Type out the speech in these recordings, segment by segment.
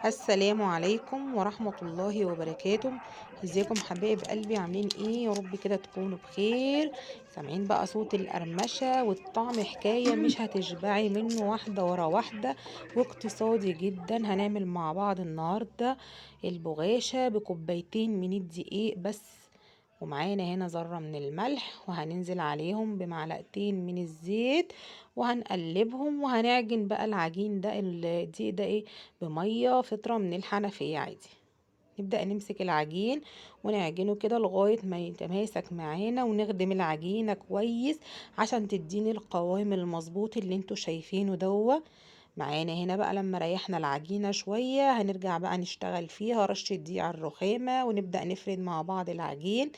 السلام عليكم ورحمة الله وبركاته. ازيكم حبايب قلبي؟ عاملين ايه؟ يا رب كده تكونوا بخير. سامعين بقى صوت القرمشة والطعم حكاية مش هتشبعي منه، واحدة ورا واحدة واقتصادي جدا. هنعمل مع بعض النهاردة البغاشة بكوبايتين من الدقيق بس، ومعانا هنا ذرة من الملح، وهننزل عليهم بمعلقتين من الزيت وهنقلبهم، وهنعجن بقى العجين ده الدقيق ده ايه بمية فترة من الحنفية عادي. نبدأ نمسك العجين ونعجنه كده لغاية ما يتماسك معانا، ونخدم العجينة كويس عشان تديني القوام المظبوط اللي انتوا شايفينه دوا. معانا هنا بقى لما ريحنا العجينة شوية هنرجع بقى نشتغل فيها رشة دقيق على الرخامة، ونبدأ نفرد مع بعض العجين.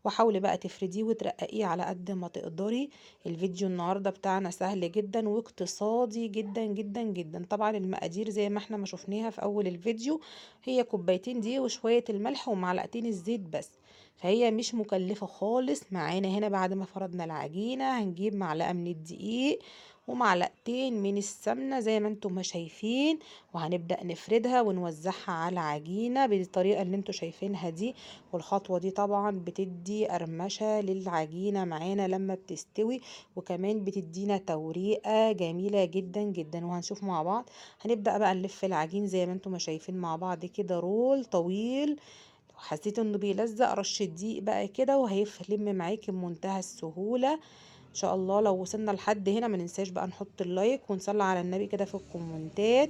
وحاولي بقى تفرديه وترققيه على قد ما تقدري. الفيديو النهاردة بتاعنا سهل جدا واقتصادي جدا جدا جدا. طبعا المقادير زي ما احنا ما شفناها في اول الفيديو، هي كوبايتين دي وشوية الملح ومعلقتين الزيت بس، فهي مش مكلفة خالص. معانا هنا بعد ما فردنا العجينة هنجيب معلقة من الدقيق ومعلقتين من السمنة زي ما انتم ما شايفين، وهنبدأ نفردها ونوزعها على العجينة بالطريقة اللي انتم شايفينها دي. والخطوة دي طبعا بتدي قرمشة للعجينة معانا لما بتستوي، وكمان بتدينا توريقة جميلة جدا جدا. وهنشوف مع بعض. هنبدأ بقى نلف العجين زي ما انتم ما شايفين مع بعض كده رول طويل. لو حسيت انه بيلزق رشة دقيق بقى كده وهيلم معاكي بمنتهى السهولة ان شاء الله. لو وصلنا لحد هنا ما ننساش بقى نحط اللايك ونصلي على النبي كده في الكومنتات.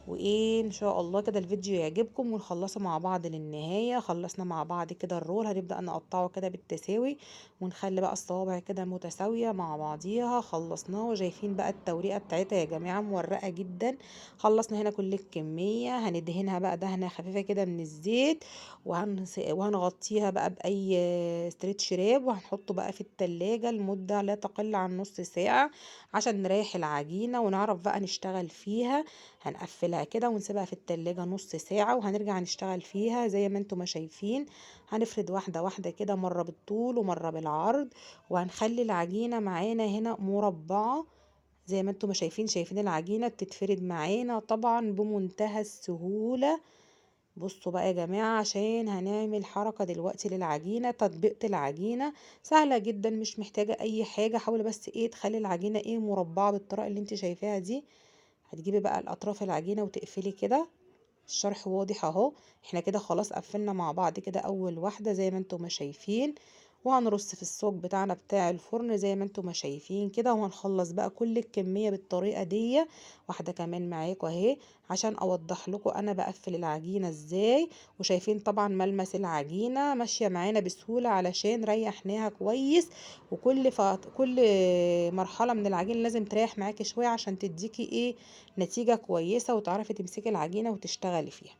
وايه ان شاء الله كده الفيديو يعجبكم ونخلصه مع بعض للنهاية. خلصنا مع بعض كده الرول، هنبدأ نقطعه كده بالتساوي ونخلي بقى الصوابع كده متساوية مع بعضيها. خلصناه وشايفين بقى التوريقة بتاعتها يا جماعة مورقة جدا. خلصنا هنا كل الكمية، هندهنها بقى دهنة خفيفة كده من الزيت، وهنغطيها بقى بأي ستريتش راب، وهنحطه بقى في التلاجة لمدة لا تقل عن نص ساعة عشان نريح العجينة ونعرف بقى نشتغل فيها. هنقفلها كده ونسيبها في التلاجة نص ساعة وهنرجع نشتغل فيها زي ما انتم ما شايفين. هنفرد واحدة واحدة كده، مرة بالطول ومرة بالعرض، وهنخلي العجينة معانا هنا مربعة زي ما انتم ما شايفين العجينة بتتفرد معانا طبعا بمنتهى السهولة. بصوا بقى يا جماعة، عشان هنعمل حركة دلوقتي للعجينة، تطبيقة العجينة سهلة جدا مش محتاجة اي حاجة. حاولي بس ايه تخلي العجينة ايه مربعة بالطريقة اللي انت شايفاها دي. هتجيبي بقى الاطراف العجينة وتقفلي كده. الشرح واضح اهو. احنا كده خلاص قفلنا مع بعض كده اول واحدة زي ما انتم ما شايفين، وهنرص في الصاج بتاعنا بتاع الفرن زي ما انتم ما شايفين كده، وهنخلص بقى كل الكمية بالطريقة دي. واحدة كمان معاكم اهي عشان اوضح لكم انا بقفل العجينة ازاي. وشايفين طبعا ملمس العجينة ماشية معانا بسهولة علشان ريحناها كويس. كل مرحلة من العجين لازم تريح معاكي شوية عشان تديكي ايه نتيجة كويسة وتعرفي تمسكي العجينة وتشتغلي فيها.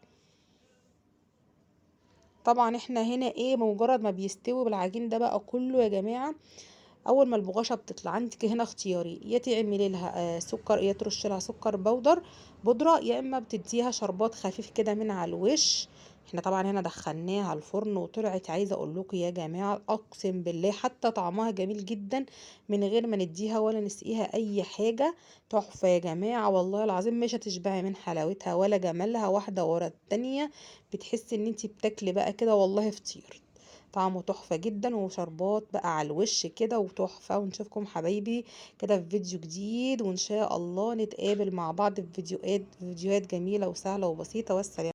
طبعا احنا هنا ايه بمجرد ما بيستوي بالعجين ده بقى كله يا جماعة، اول ما البغاشة بتطلع عندك هنا اختياري، يا تعملي لها سكر، يا ترش لها سكر بودرة، يا اما بتديها شربات خفيف كده من على الوش. احنا طبعا هنا دخلناها الفرن وطلعت، عايزه اقول لكم يا جماعه اقسم بالله حتى طعمها جميل جدا من غير ما نديها ولا نسقيها اي حاجه. تحفه يا جماعه والله العظيم، مش هتشبعي من حلاوتها ولا جمالها، واحده ورا التانية بتحسي ان انتي بتاكلي بقى كده والله فطير. طعمه تحفة جدا، وشربات بقى على الوش كده وتحفة. ونشوفكم حبايبي كده في فيديو جديد، وإن شاء الله نتقابل مع بعض في فيديوهات جميلة وسهلة وبسيطة. والسلام.